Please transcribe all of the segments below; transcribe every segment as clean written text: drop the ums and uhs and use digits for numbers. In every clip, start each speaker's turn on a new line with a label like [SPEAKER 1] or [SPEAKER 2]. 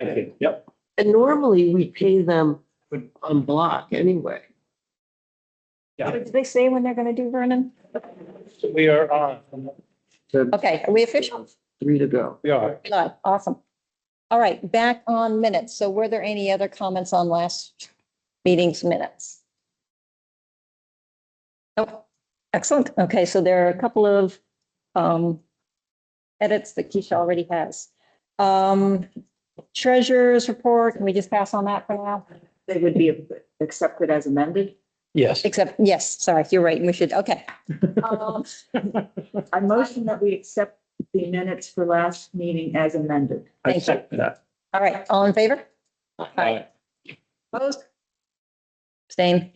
[SPEAKER 1] Okay, yep.
[SPEAKER 2] And normally we pay them on block anyway.
[SPEAKER 1] Yeah.
[SPEAKER 3] What did they say when they're gonna do, Vernon?
[SPEAKER 1] We are on.
[SPEAKER 3] Okay, are we official?
[SPEAKER 2] 3 to go.
[SPEAKER 1] We are.
[SPEAKER 3] Good, awesome. All right, back on minutes. So were there any other comments on last meeting's minutes? Oh, excellent. Okay, so there are a couple of edits that Keisha already has. Treasurer's report, can we just pass on that for now?
[SPEAKER 4] They would be accepted as amended.
[SPEAKER 1] Yes.
[SPEAKER 3] Except, yes, sorry, you're right, we should, okay.
[SPEAKER 4] I motion that we accept the minutes for last meeting as amended.
[SPEAKER 1] I
[SPEAKER 3] Thank you.
[SPEAKER 1] second that.
[SPEAKER 3] All right, all in favor?
[SPEAKER 1] Aye.
[SPEAKER 3] Opposed? Abstain?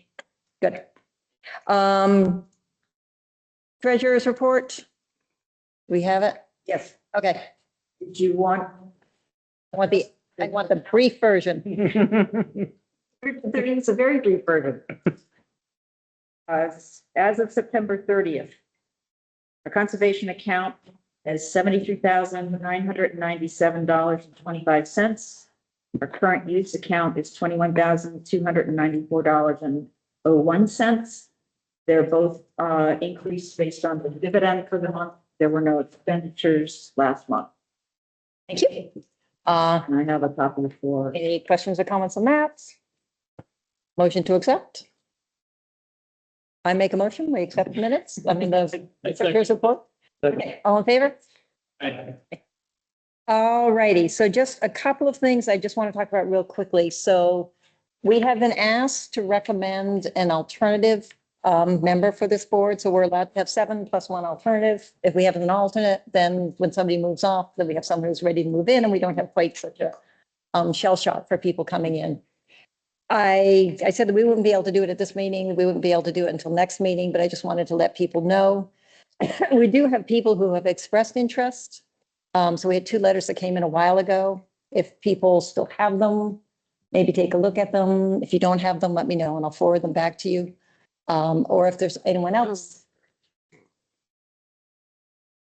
[SPEAKER 3] Good. Treasurer's report? We have it?
[SPEAKER 4] Yes.
[SPEAKER 3] Okay,
[SPEAKER 4] Did you want?
[SPEAKER 3] I want the brief version.
[SPEAKER 4] It's a very brief version. As of September 30th, our conservation account is $73,997.25. Our current use account is $21,294.01. They're both increased based on the dividend for the month. There were no expenditures last month.
[SPEAKER 3] Thank you.
[SPEAKER 4] And I have a copy for.
[SPEAKER 3] Any questions or comments on that? Motion to accept? I make a motion, we accept the minutes, I mean, the treasurer's report. Okay, all in favor?
[SPEAKER 1] Aye.
[SPEAKER 3] All righty, so just a couple of things I just want to talk about real quickly. So we have been asked to recommend an alternative member for this board, so we're allowed to have 7 plus 1 alternative. If we have an alternate, then when somebody moves off, then we have someone who's ready to move in, and we don't have quite such a shell shock for people coming in. I said that we wouldn't be able to do it at this meeting, we wouldn't be able to do it until next meeting, but I just wanted to let people know. We do have people who have expressed interest. So we had 2 letters that came in a while ago. If people still have them, maybe take a look at them. If you don't have them, let me know and I'll forward them back to you. Or if there's anyone else.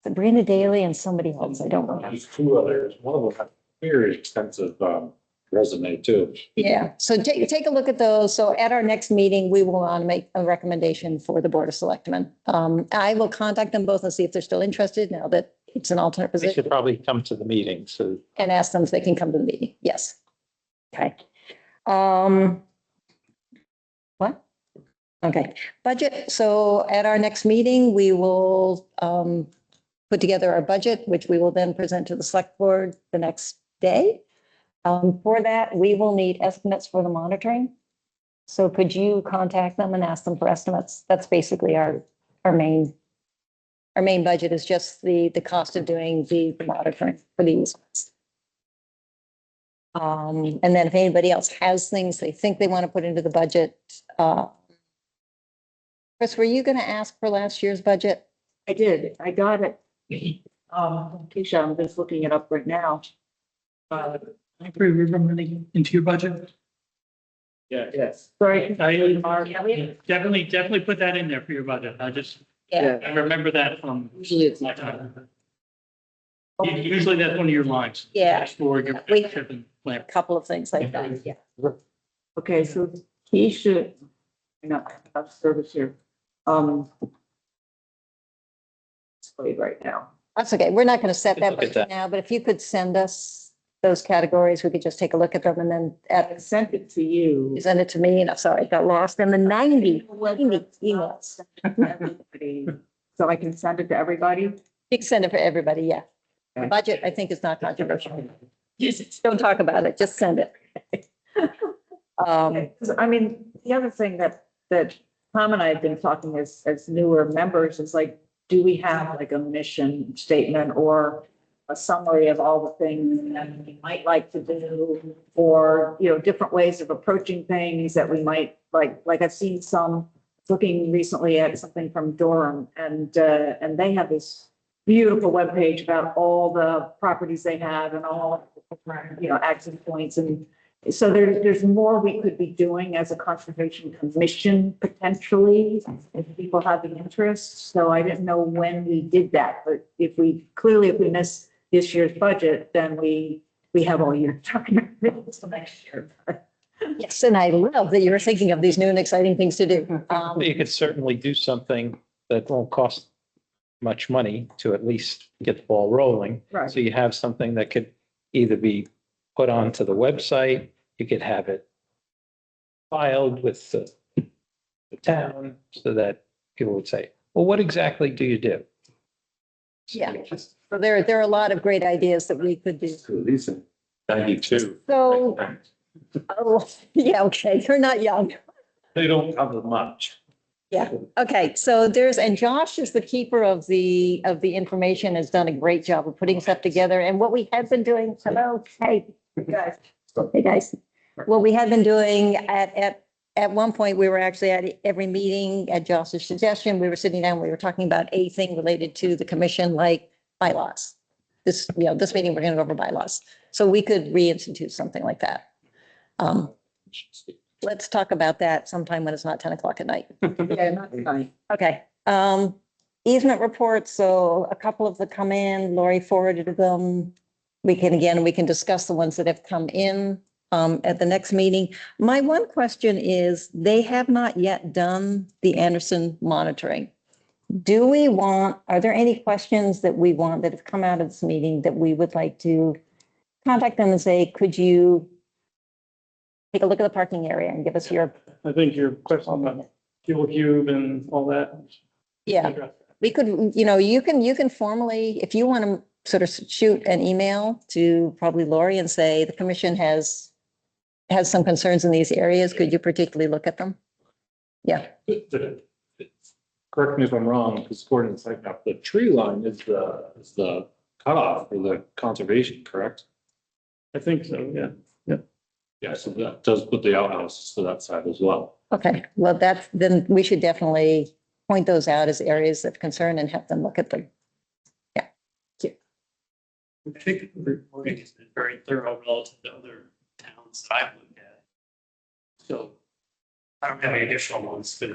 [SPEAKER 3] Sabrina Daly and somebody else, I don't know.
[SPEAKER 1] There's 2 others. One of them had very extensive resume too.
[SPEAKER 3] Yeah, so take a look at those. So at our next meeting, we will want to make a recommendation for the Board of Selectmen. I will contact them both and see if they're still interested now that it's an alternate
[SPEAKER 1] They
[SPEAKER 3] position
[SPEAKER 1] should probably come to the meeting, so.
[SPEAKER 3] and ask them if they can come to the meeting. Yes. Okay. What? Okay, budget. So at our next meeting, we will put together our budget, which we will then present to the select board the next day. For that, we will need estimates for the monitoring. So could you contact them and ask them for estimates? That's basically our main budget is just the cost of doing the monitoring for these. And then if anybody else has things they think they want to put into the budget. Chris, were you going to ask for last year's budget?
[SPEAKER 4] I did. I got it. Keisha, I'm just looking it up right now.
[SPEAKER 5] I agree, we're running into your budget.
[SPEAKER 1] Yeah.
[SPEAKER 4] Yes. Sorry.
[SPEAKER 5] Definitely put that in there for your budget.
[SPEAKER 3] Yeah.
[SPEAKER 5] I remember that from
[SPEAKER 2] Usually it's
[SPEAKER 5] my
[SPEAKER 2] not.
[SPEAKER 5] time. Usually that's one of your lines.
[SPEAKER 3] Yeah.
[SPEAKER 5] That's for your
[SPEAKER 3] We-
[SPEAKER 5] shipping plan.
[SPEAKER 3] A couple of things like that. Yeah.
[SPEAKER 4] Okay, so Keisha, not have service here. Displayed right now.
[SPEAKER 3] That's okay. We're not going to set that
[SPEAKER 1] Look at that.
[SPEAKER 3] budget now, but if you could send us those categories, we could just take a look at them and then
[SPEAKER 4] I sent it to you.
[SPEAKER 3] send it to me. And I'm sorry, I got lost in the 90 emails.
[SPEAKER 4] Everybody. So I can send it to everybody?
[SPEAKER 3] You can send it for everybody, yeah. The
[SPEAKER 4] Okay.
[SPEAKER 3] budget, I think, is not controversial. Don't talk about it, just send it.
[SPEAKER 4] Okay, 'cause I mean, the other thing that Tom and I have been talking as newer members is like, do we have like a mission statement or a summary of all the things that we might like to do, or, you know, different ways of approaching things that we might like I've seen some looking recently at something from Durham and they have this beautiful webpage about all the properties they have and all, you know, access points. And so there's more we could be doing as a conservation commission potentially if people have the interest. So I didn't know when we did that, but if we miss this year's budget, then we we have all year talking about this next year.
[SPEAKER 3] Yes, and I love that you were thinking of these new and exciting things to do.
[SPEAKER 6] You could certainly do something that won't cost much money to at least get the ball rolling.
[SPEAKER 4] Right.
[SPEAKER 6] So you have something that could either be put onto the website, you could have it filed with the town so that people would say, well, what exactly do you do?
[SPEAKER 3] Yeah. So there are a lot of great ideas that we could do.
[SPEAKER 1] So these are 92.
[SPEAKER 3] So, oh, yeah, okay, you're not young.
[SPEAKER 1] They don't cover much.
[SPEAKER 3] Yeah, okay, so and Josh is the keeper of the information, has done a great job of putting stuff together. And what we had been doing, hello, hey, guys. Hey, guys. What we had been doing at one point, we were actually at every meeting at Josh's suggestion, we were sitting down, we were talking about a thing related to the commission, like bylaws. This meeting, we're gonna go over bylaws. So we could reinstitute something like that. Let's talk about that sometime when it's not 10 o'clock at night.
[SPEAKER 4] Yeah, not fine.
[SPEAKER 3] Okay, easement reports, so a couple of them come in, Lori forwarded them. We can discuss the ones that have come in at the next meeting. My one question is, they have not yet done the Anderson monitoring. Are there any questions that have come out of this meeting that we would like to contact them and say, could you take a look at the parking area and give us your,
[SPEAKER 5] I think your question about fuel cube and all that.
[SPEAKER 3] yeah. We could, you can formally, if you want to sort of shoot an email to probably Lori and say, the commission has some concerns in these areas. Could you particularly look at them? Yeah,
[SPEAKER 1] Correct me if I'm wrong, because according to site map, the tree line is the cutoff for the conservation, correct?
[SPEAKER 5] I think so, yeah.
[SPEAKER 1] Yeah, so that does put the outhouses to that side as well.
[SPEAKER 3] okay. Well, then we should definitely point those out as areas of concern and have them look at them.
[SPEAKER 5] I think the reporting has been very thorough relative to other towns that I've looked at. So I don't have any additional ones, but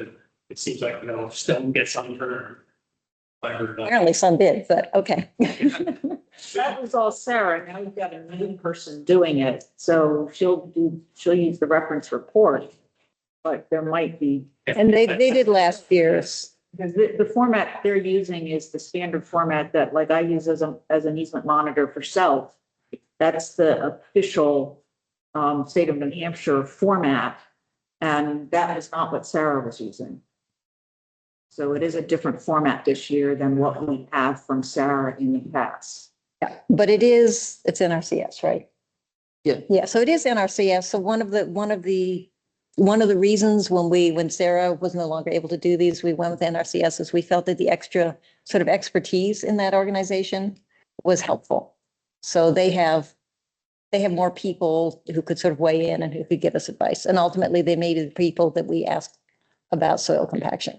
[SPEAKER 5] it seems like, stone gets unturned.
[SPEAKER 3] Apparently some did, but okay.
[SPEAKER 4] That was all Sarah. Now you've got a new person doing it. So she'll use the reference report. But there might be,
[SPEAKER 3] And they did last year's.
[SPEAKER 4] because the format they're using is the standard format that like I use as an easement monitor for self. That's the official state of New Hampshire format. And that is not what Sarah was using. So it is a different format this year than what we have from Sarah in the past.
[SPEAKER 3] Yeah, but it's NRCS, right?
[SPEAKER 2] Yeah.
[SPEAKER 3] Yeah, so it is NRCS. So one of the reasons when Sarah was no longer able to do these, we went with NRCS is we felt that the extra sort of expertise in that organization was helpful. So they have more people who could sort of weigh in and who could give us advice. And ultimately they may be the people that we asked about soil compaction.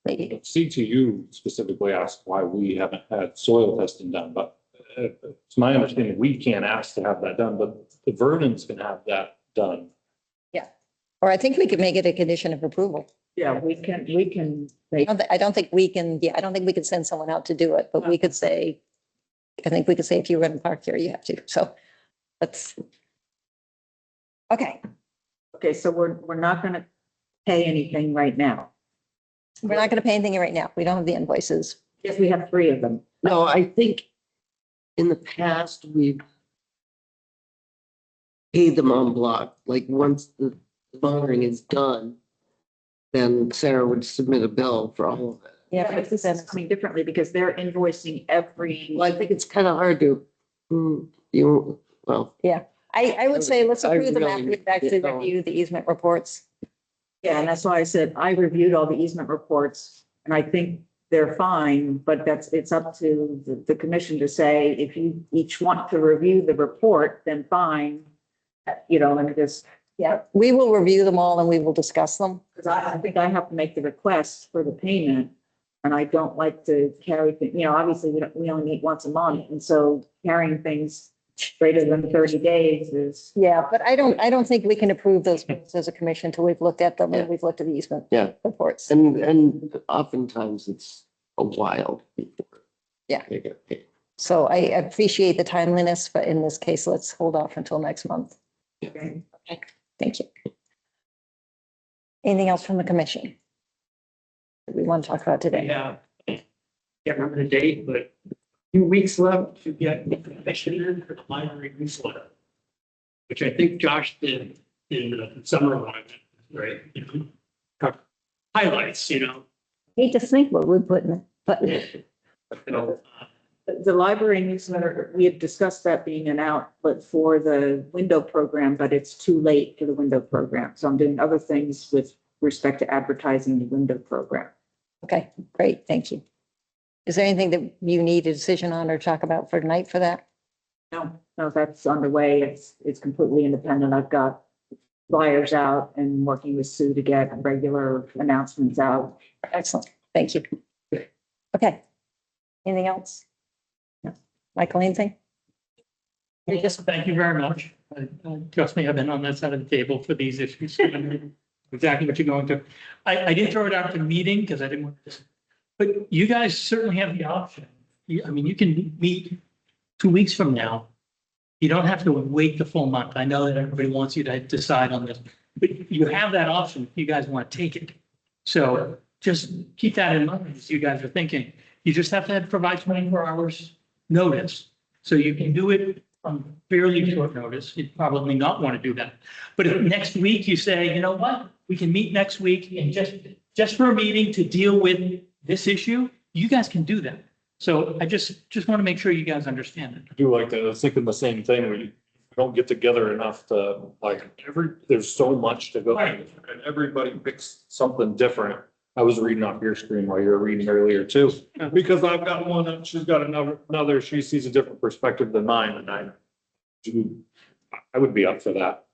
[SPEAKER 3] Maybe.
[SPEAKER 1] CTU specifically asked why we haven't had soil testing done, but it's my understanding, we can't ask to have that done, but the Vernon's can have that done.
[SPEAKER 3] Or I think we could make it a condition of approval.
[SPEAKER 4] Yeah, we can make,
[SPEAKER 3] I don't think we can send someone out to do it, but we could say, if you run a park here, you have to. So let's. Okay,
[SPEAKER 4] so we're not gonna pay anything right now.
[SPEAKER 3] we're not going to pay anything right now. We don't have the invoices.
[SPEAKER 4] Yes, we have 3 of them.
[SPEAKER 2] No, I think in the past, we've paid them en bloc, like once the monitoring is done, then Sarah would submit a bill for all of it.
[SPEAKER 3] Yeah,
[SPEAKER 4] But this is coming differently because they're invoicing every.
[SPEAKER 2] Well, I think it's kind of hard to,
[SPEAKER 3] I would say let's
[SPEAKER 2] I
[SPEAKER 3] approve them
[SPEAKER 2] really-
[SPEAKER 3] after we've actually
[SPEAKER 2] yeah.
[SPEAKER 3] reviewed the easement reports.
[SPEAKER 4] Yeah, and that's why I said I reviewed all the easement reports and I think they're fine, but it's up to the commission to say, if you each want to review the report, then fine. And just,
[SPEAKER 3] Yeah, we will review them all and we will discuss them.
[SPEAKER 4] because I think I have to make the request for the payment. And I don't like to carry, obviously we only meet once a month. And so carrying things greater than 30 days is.
[SPEAKER 3] Yeah, but I don't think we can approve those bills as a commission until we've looked at them and we've looked at the easement
[SPEAKER 2] Yeah.
[SPEAKER 3] reports.
[SPEAKER 2] And oftentimes it's a while before.
[SPEAKER 3] Yeah.
[SPEAKER 2] They get paid.
[SPEAKER 3] So I appreciate the timeliness, but in this case, let's hold off until next month.
[SPEAKER 4] Okay.
[SPEAKER 3] Thank you. Anything else from the commission that we want to talk about today?
[SPEAKER 5] Yeah. Can't remember the date, but a few weeks left to get information in for the library newsletter. Which I think Josh did in the summer one, right? You know, highlights, you know.
[SPEAKER 3] Hate to think what we're putting, but
[SPEAKER 4] The library newsletter, we had discussed that being an outlet for the window program, but it's too late for the window program. So I'm doing other things with respect to advertising the window program.
[SPEAKER 3] okay, great, thank you. Is there anything that you need a decision on or talk about for tonight for that?
[SPEAKER 4] No, that's underway. It's completely independent. I've got flyers out and working with Sue to get regular announcements out.
[SPEAKER 3] Excellent, thank you. Okay. Anything else? No. Michael, anything? You're just,
[SPEAKER 5] Thank you very much. Trust me, I've been on that side of the table for these issues. I know exactly what you're going to. I didn't throw it out to the meeting because I didn't want to, but you guys certainly have the option. I mean, you can meet 2 weeks from now. You don't have to wait the full month. I know that everybody wants you to decide on this, but you have that option if you guys want to take it. So just keep that in mind as you guys are thinking. You just have to provide 24 hours notice. So you can do it on fairly short notice. You'd probably not want to do that. But if next week you say, you know what, we can meet next week and just for a meeting to deal with this issue, you guys can do that. So I just want to make sure you guys understand it.
[SPEAKER 1] I do like that. I was thinking the same thing. We don't get together enough to like there's so much to go.
[SPEAKER 5] Right.
[SPEAKER 1] And everybody picks something different. I was reading off your screen while you were reading earlier too, because I've got one and she's got another, she sees a different perspective than mine and I would be up for that.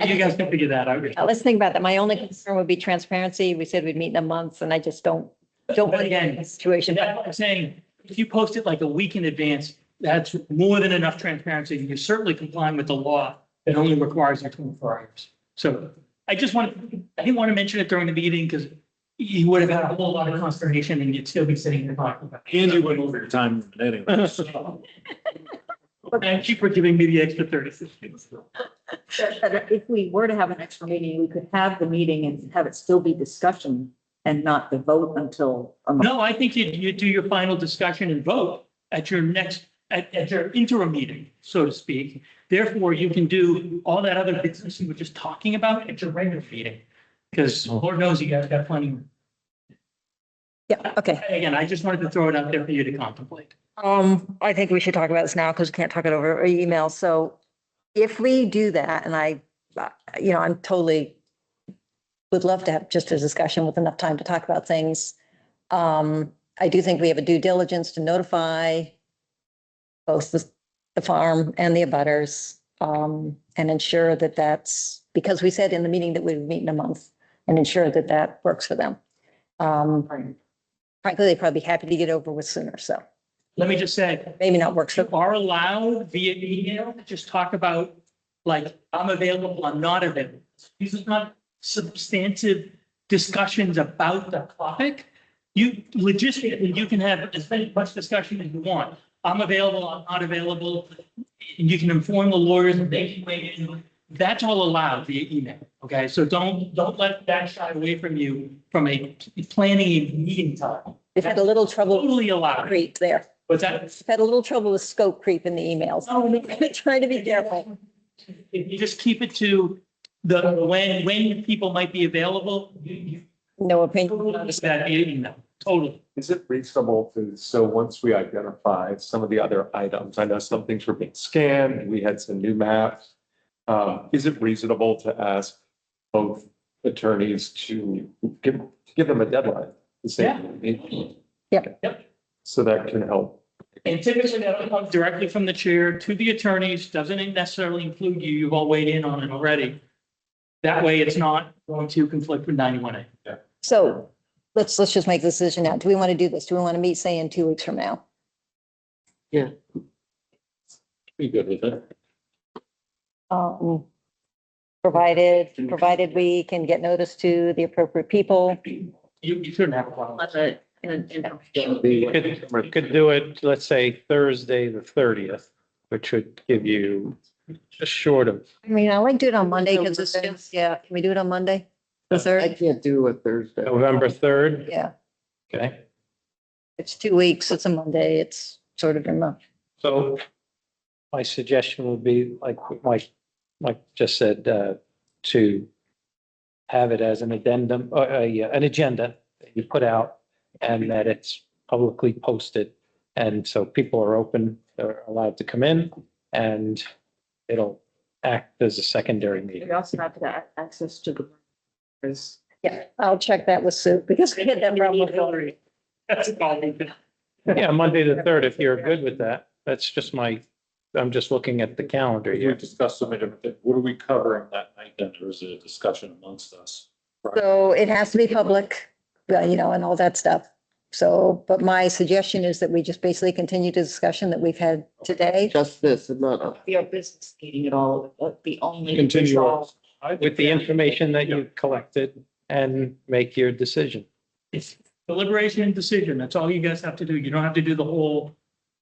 [SPEAKER 5] You guys can figure that out.
[SPEAKER 3] let's think about that. My only concern would be transparency. We said we'd meet in a month and I just don't want to get in a situation.
[SPEAKER 5] That's what I'm saying. If you post it like a week in advance, that's more than enough transparency. You're certainly complying with the law that only requires you 24 hours. So I didn't want to mention it during the meeting because you would have had a whole lot of consternation and you'd still be sitting there talking about it.
[SPEAKER 1] And you went over your time anyway.
[SPEAKER 5] Thank you for giving me the extra 30 seconds.
[SPEAKER 4] If we were to have an extra meeting, we could have the meeting and have it still be discussion and not the vote until a month.
[SPEAKER 5] No, I think you do your final discussion and vote at your next, at your interim meeting, so to speak. Therefore, you can do all that other business you were just talking about at your regular meeting. Because Lord knows you guys got plenty.
[SPEAKER 3] Yeah, okay.
[SPEAKER 5] Again, I just wanted to throw it out there for you to contemplate.
[SPEAKER 3] I think we should talk about this now because we can't talk it over email. So if we do that, and I'm totally would love to have just a discussion with enough time to talk about things. I do think we have a due diligence to notify both the farm and the abutters, and ensure that that's, because we said in the meeting that we would meet in a month, and ensure that that works for them. Frankly, they'd probably be happy to get over with sooner, so
[SPEAKER 5] Let me just say,
[SPEAKER 3] maybe not work so.
[SPEAKER 5] you are allowed via email to just talk about, like, I'm available, I'm not available. These are not substantive discussions about the topic. You logistically, you can have as much discussion as you want. I'm available, I'm not available. You can inform the lawyers and they can weigh in. That's all allowed via email. Okay, so don't let that shy away from you from a planning a meeting time.
[SPEAKER 3] We've had a little trouble
[SPEAKER 5] Totally allowed.
[SPEAKER 3] creep there.
[SPEAKER 5] But that,
[SPEAKER 3] We've had a little trouble with scope creep in the emails.
[SPEAKER 5] Oh,
[SPEAKER 3] Trying to be careful.
[SPEAKER 5] if you just keep it to the, when people might be available, you
[SPEAKER 3] No opinion.
[SPEAKER 5] notice that via email. Totally.
[SPEAKER 7] Is it reasonable to, so once we identify some of the other items, I know some things were being scanned, we had some new maps. Is it reasonable to ask both attorneys to give them a deadline? To say,
[SPEAKER 3] Yeah.
[SPEAKER 7] So that can help.
[SPEAKER 5] And typically that comes directly from the chair to the attorneys, doesn't necessarily include you. You've all weighed in on it already. That way it's not going to conflict with 91A.
[SPEAKER 3] So let's just make the decision now. Do we want to do this? Do we want to meet, say, in 2 weeks from now?
[SPEAKER 1] Be good with it.
[SPEAKER 3] Provided we can get notice to the appropriate people.
[SPEAKER 5] You shouldn't have a problem.
[SPEAKER 6] Could do it, let's say Thursday, the 30th, which would give you just short of,
[SPEAKER 3] I mean, I like to do it on Monday because it's just, yeah, can we do it on Monday? The
[SPEAKER 2] I
[SPEAKER 3] third?
[SPEAKER 2] can't do a Thursday.
[SPEAKER 6] November 3rd.
[SPEAKER 3] Yeah,
[SPEAKER 6] Okay,
[SPEAKER 3] it's 2 weeks. It's a Monday. It's sort of in the,
[SPEAKER 6] so my suggestion would be like Mike just said, to have it as an addendum, an agenda that you put out and that it's publicly posted. And so people are open, they're allowed to come in and it'll act as a secondary meeting.
[SPEAKER 4] We also have to have access to the. Is
[SPEAKER 3] yeah, I'll check that with Sue because we had that problem with Hillary.
[SPEAKER 5] That's all.
[SPEAKER 6] Yeah, Monday the 3rd, if you're good with that, that's just I'm just looking at the calendar
[SPEAKER 1] We
[SPEAKER 6] here.
[SPEAKER 1] discussed so many different things. What are we covering that night then? Or is it a discussion amongst us?
[SPEAKER 3] So it has to be public, you know, and all that stuff. So, but my suggestion is that we just basically continue the discussion that we've had today.
[SPEAKER 2] Just this and not a.
[SPEAKER 4] be our business meeting at all, the only.
[SPEAKER 1] Continue.
[SPEAKER 4] resolve.
[SPEAKER 6] With the information that you collected and make your decision.
[SPEAKER 5] It's deliberation and decision. That's all you guys have to do. You don't have to do the whole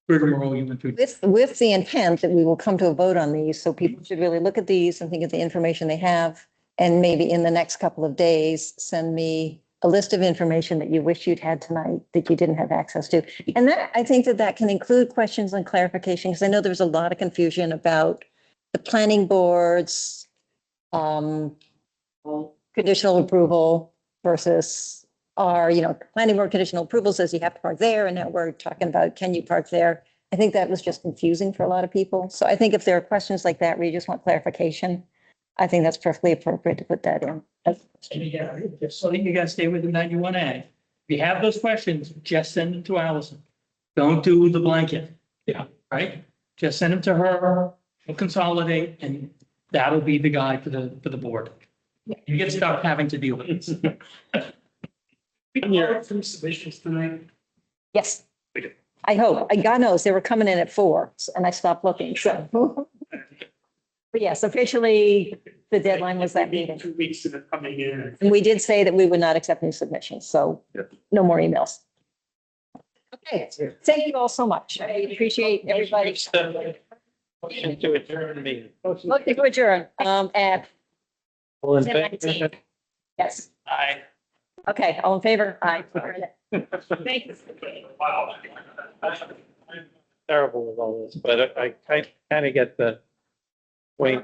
[SPEAKER 5] rigmarole you went through.
[SPEAKER 3] With the intent that we will come to a vote on these, so people should really look at these and think of the information they have. And maybe in the next couple of days, send me a list of information that you wish you'd had tonight that you didn't have access to. And that, I think that can include questions and clarification, because I know there was a lot of confusion about the planning boards, conditional approval versus planning board conditional approval says you have to park there, and now we're talking about, can you park there? I think that was just confusing for a lot of people. So I think if there are questions like that where you just want clarification, I think that's perfectly appropriate to put that in.
[SPEAKER 5] Yeah, just so that you guys stay within 91A. If you have those questions, just send them to Allison. Don't do the blanket.
[SPEAKER 6] Yeah.
[SPEAKER 5] Right? Just send them to her, she'll consolidate, and that'll be the guide for the board. You get stuck having to deal with it. Some submissions tonight.
[SPEAKER 3] Yes.
[SPEAKER 5] We do.
[SPEAKER 3] I hope. God knows they were coming in at 4 and I stopped looking. So. But yes, officially, the deadline was that meeting.
[SPEAKER 5] 2 weeks of it coming in.
[SPEAKER 3] And we did say that we would not accept new submissions, so no more emails. Okay, thank you all so much. I appreciate everybody.
[SPEAKER 6] Motion to adjourn the meeting.
[SPEAKER 3] Motion to adjourn, at,
[SPEAKER 6] All in
[SPEAKER 3] 10:19.
[SPEAKER 6] favor?
[SPEAKER 3] yes.
[SPEAKER 5] Aye.
[SPEAKER 3] Okay, all in favor? Aye.
[SPEAKER 5] Thank you.
[SPEAKER 6] Wow. Terrible with all this, but I kind of get the way